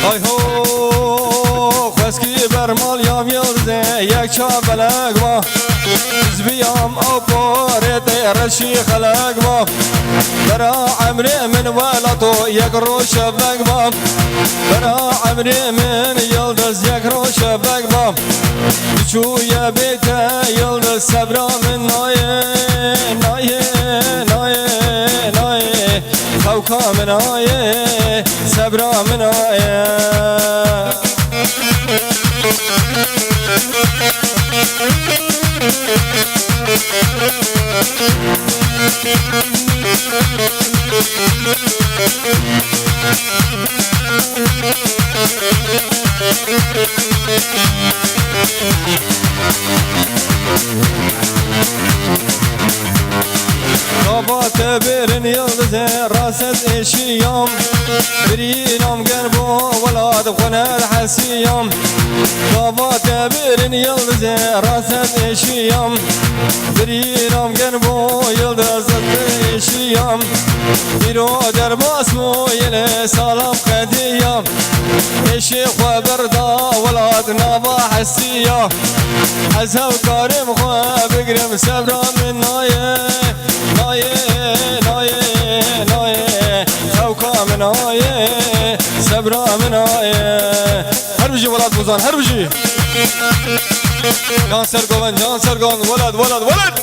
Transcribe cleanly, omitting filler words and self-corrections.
های هو خسکی بر مال یا بیرده یک چا بلگ با زبیام او بارد رشی خلق با برا عمری من ولطو یک روش بگ با برا عمری من یلدز یک روش بگ با چوی بیت یلدز صبرا من نایه نایه نایه نایه خوکا من آیه صبرا من آیه رابط برن یلدز راست اشیام برینام قلبو ولاد خنر حسیام رابط برن یلدز راست اشیام برینام قلبو یلدز اشیام بیرو در باسمو یل سلام قدیام اشی خو بردا ولاد نابا حسیام حسب کارم خو بگرم صبرا من نایه نایه نایه نایه خوکا من نایه صبرا من نایه هر بجی ولاد بوزان هر بجی جان سرگان ولاد ولاد ولاد